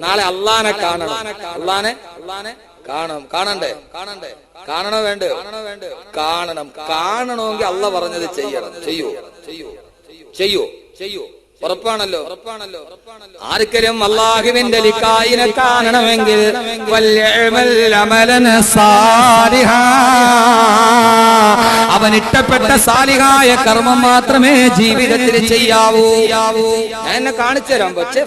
നാളെ അള്ളാനെ കാണണം. അള്ളാനെ കാണണ്ടേ? കാണണോ വേണ്ടേ? കാണണം. കാണണമെങ്കിൽ അള്ള പറഞ്ഞത് ചെയ്യണം. ചെയ്യൂ. ഉറപ്പാണല്ലോ. ആർക്കരും അല്ലാഹുവിന്റെ ലിഖായിനെ കാണണമെങ്കിൽ അവൻ ഇഷ്ടപ്പെട്ട സാലിഹായ കർമ്മം മാത്രമേ ജീവിതത്തിൽ ചെയ്യാവൂ. ഞാൻ എന്നെ കാണിച്ചു തരാം. പക്ഷേ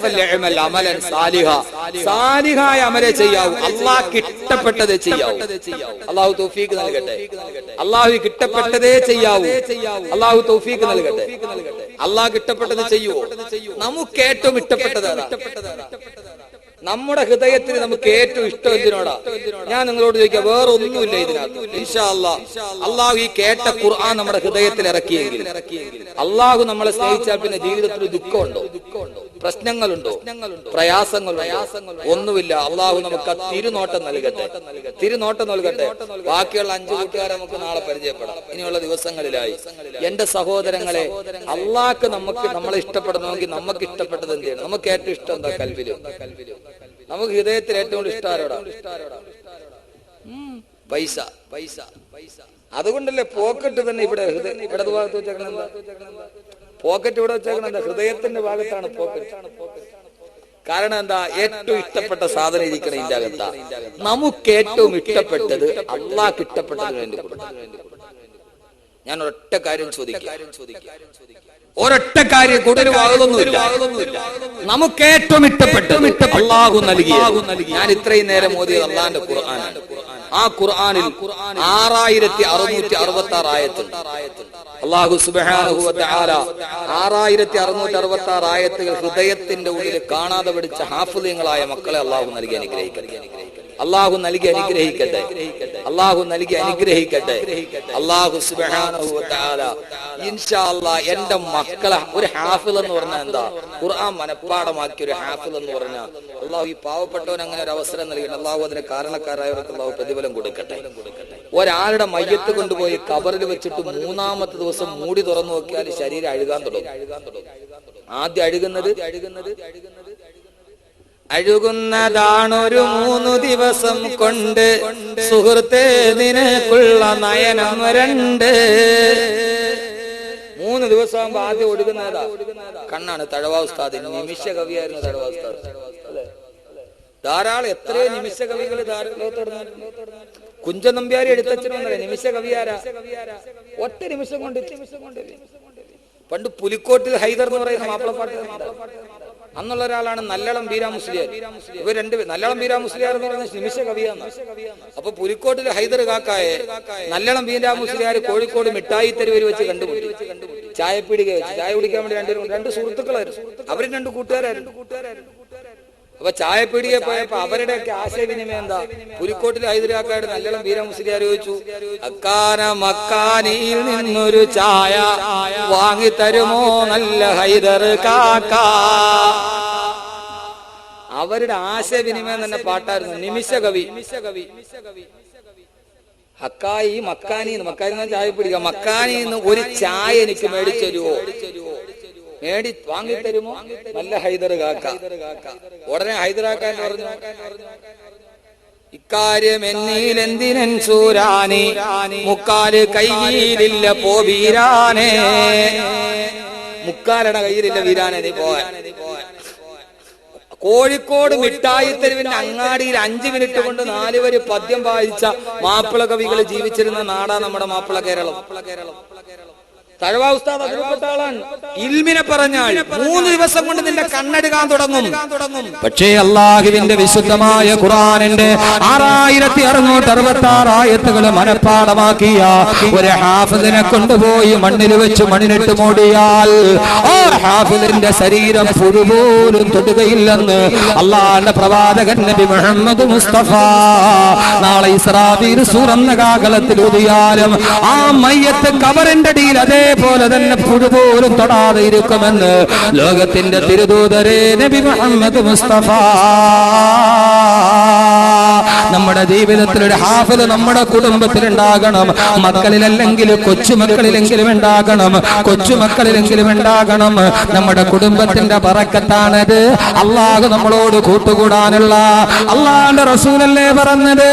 സാലിഹായ അമലെ ചെയ്യാവൂ. അള്ളാഹ്ക്ക് ഇഷ്ടപ്പെട്ടതേ ചെയ്യാവൂ. അള്ളാഹു തൗഫീഖ് നൽകട്ടെ. അള്ളാഹു ഇഷ്ടപ്പെട്ടതേ ചെയ്യാവൂ. അള്ളാഹു തൗഫീഖ് നൽകട്ടെ. അള്ളാഹ്ക്ക് ഇഷ്ടപ്പെട്ടത് ചെയ്യൂ. നമുക്ക് ഏറ്റവും ഇഷ്ടപ്പെട്ടതാണ്. നമ്മുടെ ഹൃദയത്തിന് നമുക്ക് ഏറ്റവും ഇഷ്ടം എന്തിനോടാ? ഞാൻ നിങ്ങളോട് ചോദിക്കാം, വേറെ ഒന്നുമില്ല ഇതിനകത്ത്. ഇൻഷാ അല്ലാഹ് അള്ളാഹു ഈ കേട്ട ഖുർആൻ നമ്മുടെ ഹൃദയത്തിൽ ഇറക്കിയെങ്കിൽ, അള്ളാഹു നമ്മളെ സ്നേഹിച്ചാൽ പിന്നെ ജീവിതത്തിൽ ദുഃഖമുണ്ടോ? പ്രശ്നങ്ങളുണ്ടോ? പ്രയാസങ്ങളുണ്ടോ? ഒന്നുമില്ല. അള്ളാഹു നമുക്ക് തിരുനോട്ടം നൽകട്ടെ. ബാക്കിയുള്ള 5 കൂട്ടുകാരെ നമുക്ക് നാളെ പരിചയപ്പെടാം ഇനിയുള്ള ദിവസങ്ങളിലായി. എന്റെ സഹോദരങ്ങളെ, അള്ളാഹ്ക്ക് നമ്മളെ ഇഷ്ടപ്പെടണമെങ്കിൽ നമുക്ക് ഇഷ്ടപ്പെട്ടത് എന്ത് ചെയ്യണം? നമുക്ക് ഏറ്റവും ഇഷ്ടം എന്താ? കൽവിലും. നമുക്ക് ഹൃദയത്തിൽ ഏറ്റവും ഇഷ്ടം ആരോടാ? പൈസ. അതുകൊണ്ടല്ലേ പോക്കറ്റ് തന്നെ ഇവിടെ ഇടത് ഭാഗത്ത് വെച്ചേക്കണം. പോക്കറ്റ് ഇവിടെ വെച്ചേക്കണം എന്താ? ഹൃദയത്തിന്റെ ഭാഗത്താണ് പോക്കറ്റ്. കാരണം എന്താ? ഏറ്റവും ഇഷ്ടപ്പെട്ട സാധനം ഇരിക്കണം ഇതിന്റെ അകത്താ. നമുക്ക് ഏറ്റവും ഇഷ്ടപ്പെട്ടത് അള്ളാഹ്ക്ക് ഇഷ്ടപ്പെട്ടതിന് വേണ്ടി കൊടുക്കണം. ഞാൻ ഒരൊറ്റ കാര്യം ചോദിക്കാം. ഒരൊറ്റ കാര്യം, കൂടുതൽ വാദമൊന്നുമില്ല. നമുക്ക് ഏറ്റവും ഇഷ്ടപ്പെട്ടത് അള്ളാഹു നൽകി. ഞാൻ ഇത്രയും നേരം ഓതിയത് അള്ളാഹിന്റെ ഖുർആനാണ്. ആ ഖുർആനിൽ 6666 ആയത്തുണ്ട്. അല്ലാഹു സുബ്ഹാനഹു വ തആല 6666 ആയത്തുകൾ ഹൃദയത്തിന്റെ ഉള്ളിൽ കാണാതെ പഠിച്ച ഹാഫിളീങ്ങളായ മക്കളെ അല്ലാഹു നൽകി അനുഗ്രഹിക്കട്ടെ. അല്ലാഹു നൽകി അനുഗ്രഹിക്കട്ടെ. അല്ലാഹു സുബ്ഹാനഹു വ തആല ഇൻഷാ അല്ലാഹ് എന്റെ മക്കളെ ഒരു ഹാഫിൾ എന്ന് പറഞ്ഞാൽ എന്താ? ഖുർആൻ മനഃപ്പാഠമാക്കിയ ഒരു ഹാഫിൾ എന്ന് പറഞ്ഞാൽ അല്ലാഹു ഈ പാവപ്പെട്ടവൻ അങ്ങനെ ഒരു അവസരം നൽകണം. അല്ലാഹു അതിന് കാരണക്കാരായവർക്ക് അല്ലാഹു പ്രതിഫലം കൊടുക്കട്ടെ. ഒരാളുടെ മയ്യത്ത് കൊണ്ടുപോയി കബറിൽ വെച്ചിട്ട് 3-ാമത്തെ ദിവസം മൂടി തുറന്നു നോക്കിയാൽ ശരീരം അഴുകാൻ തുടങ്ങും. ആദ്യം അഴുകുന്നതാണൊരു 3 ദിവസം കൊണ്ട് സുഹൃത്തേ നിനക്കുള്ള നയനം 2. 3 ദിവസം ആദ്യം ഒഴുകുന്നതാ കണ്ണാണ്. തഴവാ ഉസ്താദ് നിമിഷ കവിയായിരുന്നു. തഴവാ ഉസ്താദ് ധാരാളം എത്രയോ നിമിഷ കവികൾ കുഞ്ചൻ നമ്പ്യാരി എഴുത്തച്ഛനൊന്നല്ലേ നിമിഷ കവിയാരാ? ഒറ്റ നിമിഷം കൊണ്ട്. പണ്ട് പുലിക്കോട്ടിൽ ഹൈദർ എന്ന് പറയുന്ന മാപ്പിളപ്പാട്ട് അന്നുള്ള ഒരാളാണ് നല്ലളം ബീരാ മുസ്ലിയാർ. ഇവർ നല്ലളം ബീരാ മുസ്ലിയാർ എന്ന് പറയുന്ന നിമിഷ കവിയാന്ന്. അപ്പൊ പുലിക്കോട്ടിൽ ഹൈദർ കാക്കായെ നല്ലളം ബീരാ മുസ്ലിയാർ കോഴിക്കോട് മിഠായി തെരുവിൽ വെച്ച് കണ്ടുപിടി. ചായപ്പീടിക വെച്ച് ചായ കുടിക്കാൻ വേണ്ടി 2 സുഹൃത്തുക്കളായിരുന്നു. അവരും 2 കൂട്ടുകാരായിരുന്നു. അപ്പൊ ചായപ്പീടിയെ പോയപ്പോ അവരുടെയൊക്കെ ആശയവിനിമയം എന്താ? പുലിക്കോട്ടിലെ ഹൈദരാക്കാട് നല്ലളം ബീരാ മുസ്ലിയാർ ചോദിച്ചു, അക്കാന മക്കാനിയിൽ നിന്നൊരു ചായ വാങ്ങി തരുമോ നല്ല ഹൈദർ കാക്ക. അവരുടെ ആശയവിനിമയം തന്നെ പാട്ടായിരുന്നു. നിമിഷ കവി ഹക്കായി മക്കാനി ചായപ്പീടിക മക്കാനിന്ന് ഒരു ചായ എനിക്ക് മേടിച്ചു തരുമോ? വാങ്ങിത്തരുമോ നല്ല ഹൈദർ കാക്ക. ഉടനെ ഹൈദരാക്കാൻ പറഞ്ഞു, ഇക്കാര്യം എന്നീലെന്തിനൻ സൂരാനി മുക്കാല് കയ്യിലില്ല പോ വീരാനെ. മുക്കാലയുടെ കയ്യിലില്ല വീരാനെ, നീ പോവാൻ. കോഴിക്കോട് മിഠായി തെരുവിന്റെ അങ്ങാടിയിൽ 5 മിനിറ്റ് കൊണ്ട് 4 വരി പദ്യം വായിച്ച മാപ്പിള കവികൾ ജീവിച്ചിരുന്ന നാടാ നമ്മുടെ മാപ്പിള കേരളം. തഴവാ ഉസ്താദ് അതിൽപ്പെട്ട ആളാണ്. ഇൽമിനെ പറഞ്ഞാൽ 3 ദിവസം കൊണ്ട് നിന്റെ കണ്ണെടുക്കാൻ തുടങ്ങും. പക്ഷേ അല്ലാഹുവിന്റെ വിശുദ്ധമായ ഖുർആനിന്റെ 6666 ആയത്തുകൾ മനഃപ്പാഠമാക്കിയ ഒരു ഹാഫിദിനെ കൊണ്ടുപോയി മണ്ണിൽ വെച്ച് മണ്ണിനിട്ട് മൂടിയാൽ ആ ഹാഫിദിന്റെ ശരീരം പുഴുപോലും തൊടുകയില്ലെന്ന് അള്ളാഹുവിന്റെ പ്രവാചകൻ നബി മുഹമ്മദ് മുസ്തഫ. നാളെ ഇസ്രാഫീൽ സൂറന്ന കാഹളത്തിൽ ഊതിയാലും ആ മയ്യത്ത് കബറിന്റെ അടിയിൽ അതേപോലെ തന്നെ പുഴുപോലും തൊടാതെ ഇരിക്കുമെന്ന് ലോകത്തിന്റെ തിരുദൂതരെ നബി മുഹമ്മദ് മുസ്തഫ. നമ്മുടെ ജീവിതത്തിൽ ഒരു ഹാഫിദ് നമ്മുടെ കുടുംബത്തിൽ ഉണ്ടാകണം. മക്കളിലല്ലെങ്കിൽ കൊച്ചുമക്കളിലെങ്കിലും ഉണ്ടാകണം, കൊച്ചുമക്കളിലെങ്കിലും ഉണ്ടാകണം. നമ്മുടെ കുടുംബത്തിന്റെ ബറക്കത്താണത്. അള്ളാഹു നമ്മളോട് കൂട്ടുകൂടാനുള്ള അള്ളാന്റെ റസൂലല്ലേ പറഞ്ഞത്,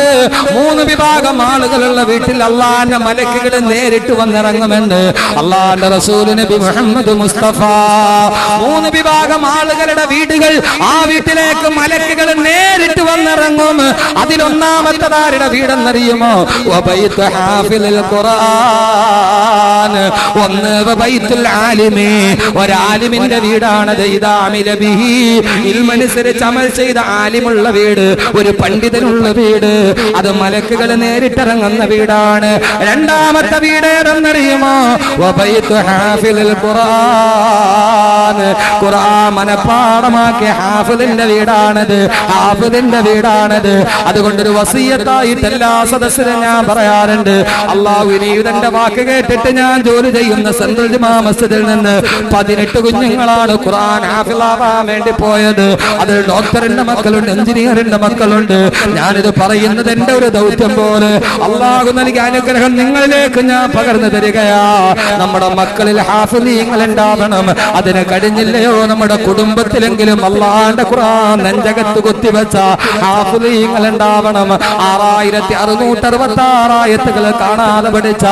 3 വിഭാഗം ആളുകളുള്ള വീട്ടിൽ അള്ളാന്റെ മലക്കുകൾ നേരിട്ട് വന്നിറങ്ങുമെന്ന് അള്ളാന്റെ റസൂൽ നബി മുഹമ്മദ് മുസ്തഫ. 3 വിഭാഗം ആളുകളുടെ വീടുകൾ, ആ വീട്ടിലേക്ക് മലക്കുകൾ നേരിട്ട് വന്നിറങ്ങും. അതിലൊന്നാമത്തതാരുടെ വീടെന്നറിയുമോ? വബൈത്തു ഹാഫിളുൽ ഖുർആൻ. ഒന്ന് വബൈത്തുൽ ആലിമി, ഒരാലിമിന്റെ വീടാണത്. ഇദാ അമില ബിഹി, ഇൽമനുസരിച്ച് അമൽ ചെയ്ത ആലിമുള്ള വീട്, ഒരു പണ്ഡിതനുള്ള വീട്, അത് മലക്കുകൾ നേരിട്ടിറങ്ങുന്ന വീടാണ്. രണ്ടാമത്തെ വീട് ഏതെന്നറിയുമോ? വബൈത്തു ഹാഫിളുൽ ഖുർആൻ. ഖുർആൻ മനപ്പാഠമാക്കിയ ഹാഫിളിന്റെ വീടാണത്, ഹാഫിളിന്റെ വീടാണത്. അതുകൊണ്ടൊരു വസിയത്തായിട്ട് എല്ലാ സദസ്സിനും ഞാൻ പറയാറുണ്ട്, അള്ളാഹു ഇനി ഇതെന്റെ വാക്ക് കേട്ടിട്ട് ഞാൻ ജോലി ചെയ്യുന്ന സെൻട്രൽ ജുമാ മസ്ജിദിൽ നിന്ന് 18 കുഞ്ഞുങ്ങളാണ് ഖുർആൻ ഹാഫിളാവാൻ വേണ്ടി പോയത്. അത് ഡോക്ടറിന്റെ മക്കളുണ്ട്, എഞ്ചിനീയറിന്റെ മക്കളുണ്ട്. ഞാനിത് പറയുന്നത് എന്റെ ഒരു ദൗത്യം പോലെ അള്ളാഹു നൽകിയ അനുഗ്രഹം നിങ്ങളിലേക്ക് ഞാൻ പകർന്നു തരികയാ. നമ്മുടെ മക്കളിൽ ഹാഫിളീങ്ങൾ ഉണ്ടാവണം. അതിന് കഴിഞ്ഞില്ലയോ നമ്മുടെ കുടുംബത്തിലെങ്കിലും അള്ളാന്റെ ഖുർആൻ നെഞ്ചകത്ത് കുത്തിവെച്ച ഹാഫിളീങ്ങൾ ഉണ്ടാവണം. 6666 ആയത്തുകൾ കാണാതെ പഠിച്ച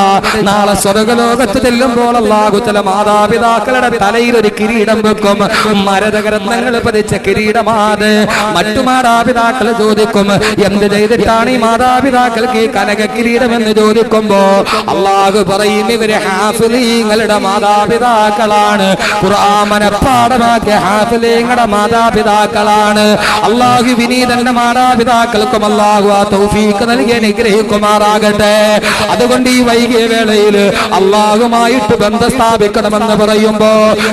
നാളെ സ്വർഗ്ഗലോകത്ത് ചെല്ലുമ്പോൾ അല്ലാഹു തആല മാതാപിതാക്കളുടെ തലയിൽ ഒരു കിരീടം വെക്കും. മരതകരത്നങ്ങൾ പതിച്ച കിരീടമാത്. മറ്റു മാതാപിതാക്കൾ ചോദിക്കും, എന്ത് ചെയ്തിട്ടാണ് ഈ മാതാപിതാക്കൾക്ക് ഈ കനക കിരീടം എന്ന് ചോദിക്കുമ്പോ അല്ലാഹു പറയും, ഇവര് ഹാഫിളീങ്ങളുടെ മാതാപിതാക്കളാണ്, ഖുർആൻ മനപ്പാഠമാക്കിയ ഹാഫിളീങ്ങളുടെ മാതാപിതാക്കളാണ്. അല്ലാഹു വിനീതന്റെ മാതാപിതാക്കൾക്കും അല്ലാഹു ആ തൗഫീഖ് നൽകി അനുഗ്രഹിക്കുമാറാകട്ടെ. അതുകൊണ്ട് ഈ വൈകിയ വേളയിൽ അള്ളാഹുമായിട്ട് ബന്ധം സ്ഥാപിക്കണമെന്ന് പറയുമ്പോ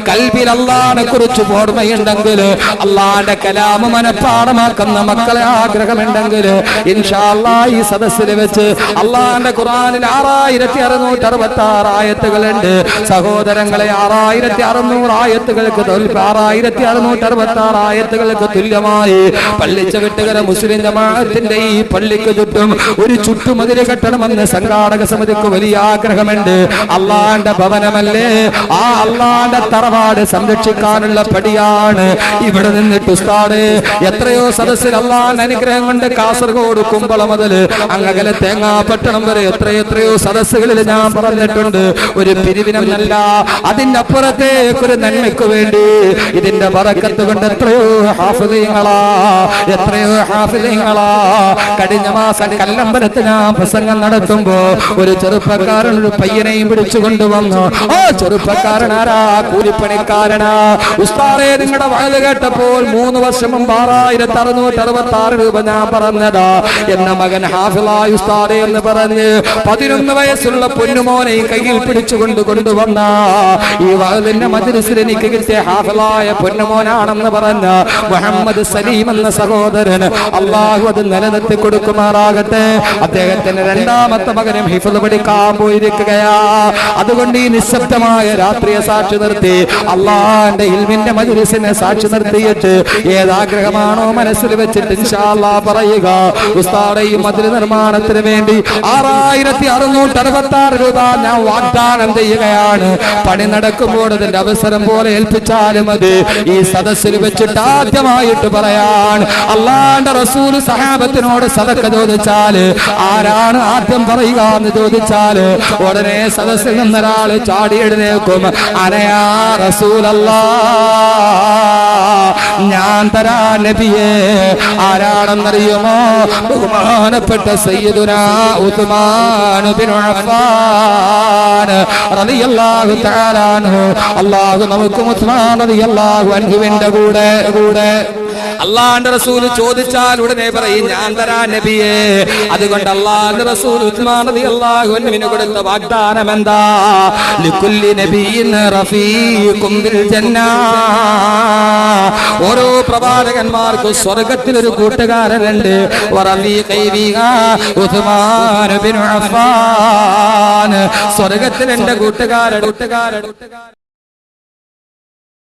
കൽബിൽ അള്ളാഹിനെ കുറിച്ച് ഓർമ്മയുണ്ടെങ്കിൽ, അള്ളാഹിന്റെ കലാമ് മനപ്പാഠമാക്കുന്ന മക്കളെ ആഗ്രഹമുണ്ടെങ്കിൽ ഇൻഷാ അല്ലാഹ് ഈ സദസ്സിൽ വെച്ച് അള്ളാഹിന്റെ ഖുർആനിൽ 6666 ആയത്തുകളുണ്ട്. സഹോദരങ്ങളെ, 6600 ആയത്തുകൾക്ക് 6666 ആയത്തുകൾക്ക് തുല്യമായി പള്ളിച്ചവിട്ടുകര മുസ്ലിം ജമാഅത്തിന്റെ ഈ പള്ളിക്ക് ചുറ്റും ഒരു ചുറ്റുമതില് കെട്ടണമെന്ന് സംഘാടക സമിതിക്ക് വലിയ ആഗ്രഹമുണ്ട്. അള്ളാന്റെ ഭവനമല്ലേ, ആ അള്ളാന്റെ തറവാട് സംരക്ഷിക്കാനുള്ള പടിയാണ്. ഇവിടെ നിന്നിട്ട് ഉസ്താദ് എത്രയോ സദസ്സിൽ അള്ളാന്റെ അനുഗ്രഹം കൊണ്ട് കാസർഗോഡ് കുമ്പള മുതൽ അങ്ങകലെ തേങ്ങാപട്ടണം വരെ എത്രയെത്രയോ സദസ്സുകളിൽ ഞാൻ പറഞ്ഞിട്ടുണ്ട്. ഒരു പിരിവിനല്ല, അതിന്റെ അപ്പുറത്തേക്കൊരു നന്മയ്ക്ക് വേണ്ടി ഇതിന്റെ ബറക്കത്ത് കൊണ്ട് എത്രയോ ഹാഫിളീങ്ങളാ, എത്രയോ ഹാഫിളീങ്ങളാ. കഴിഞ്ഞ മാസം കല്ലമ്പലത്ത് ഞാൻ പ്രസംഗം നടത്തുമ്പോ ഒരു ചെറുപ്പക്കാരൻ ഒരു പയ്യനെയും പിടിച്ചു കൊണ്ടുവന്നു. ആ ചെറുപ്പക്കാരനാരാ? കൂലിപ്പണിക്കാരനാ. ഉസ്താദേ, നിങ്ങളുടെ വയത് കേട്ടപ്പോൾ 3 വർഷം മുമ്പ് 6666 രൂപ ഞാൻ പറഞ്ഞതാ. എന്റെ മകൻ ഹാഫിളായ ഉസ്താദേ എന്ന് പറഞ്ഞ് 11 വയസ്സുള്ള പൊന്നുമോനെ കയ്യിൽ പിടിച്ചുകൊണ്ട് കൊണ്ടുവന്ന ഈ വഅദിന്റെ മജ്ലിസിൽ എനിക്ക് കിട്ടിയ ഹാഫിളായ പൊന്നുമോനാണെന്ന് പറഞ്ഞ മുഹമ്മദ് സലീം എന്ന സഹോദരൻ അള്ളാഹു അത് നിലനിർത്തി കൊടുക്കുമാറാകട്ടെ. അദ്ദേഹത്തിന് രണ്ടാമത്തെ മകനും ഹിഫ്ള് പഠിക്കാൻ പോയിരിക്കുകയാ. അതുകൊണ്ട് ഈ നിശബ്ദമായ രാത്രിയെ സാക്ഷി നിർത്തി അള്ളാന്റെ ഇൽമിന്റെ മജ്ലിസിനെ സാക്ഷി നിർത്തിയിട്ട് ഏതാഗ്രഹമാണോ മനസ്സിൽ വെച്ചിട്ട് ഇൻഷാ അല്ലാഹ് പറയുക. ഉസ്താദേ, ഈ മദ്രസ നിർമ്മാണത്തിന് വേണ്ടി 6666 രൂപ ഞാൻ വാഗ്ദാനം ചെയ്യുകയാണ്. പണി നടക്കുമ്പോൾ അതിന്റെ അവസരം പോലെ ഏൽപ്പിച്ചാലും മതി. ഈ സദസ്സിൽ വെച്ചിട്ട് ആദ്യമായിട്ട് പറയാൻ അള്ളാന്റെ റസൂൽ സഹാബത്തിനോട് സദക്ക ചോദിച്ചാൽ ആരാണ് ആദ്യം പറയുക എന്ന് ചോദിച്ചാൽ ഉടനെ സദസ്സിൽ നിന്നൊരാൾ ചാടി എഴുന്നേൽക്കും, അനയാ റസൂലല്ലാഹ്, ഞാൻ തരാ നബിയേ. ആരാണെന്നറിയുമോ? ബഹുമാനപ്പെട്ട സയ്യിദുനാ ഉസ്മാൻ ബിൻ അഫ്ഫാൻ റളിയല്ലാഹു തആല അൻഹു. അല്ലാഹു നമുക്ക് ഉസ്മാൻ റളിയല്ലാഹു അൻഹുവിന്റെ കൂടെ അള്ളാന്റെ റസൂൽ ചോദിച്ചാൽ ഉടനെ പറയും, ഞാൻ തരാ നബിയേ. അതുകൊണ്ട് അള്ളാന്റെ റസൂൽ ഉസ്മാൻ റളിയല്ലാഹു അൻഹുവിന് കൊടുത്ത വാഗ്ദാനം എന്താ? ലികുല്ലി നബിയിൻ റഫീഖും ബിൽ ജന്നാ. ഓരോ പ്രവാചകന്മാർക്കും സ്വർഗ്ഗത്തിൽ ഒരു കൂട്ടുകാരനുണ്ട്. വറഫീഖി ബിഹാ ഉസ്മാൻ ബിൻ അഫ്ഫാൻ. സ്വർഗ്ഗത്തിൽ എന്റെ കൂട്ടുകാരൻ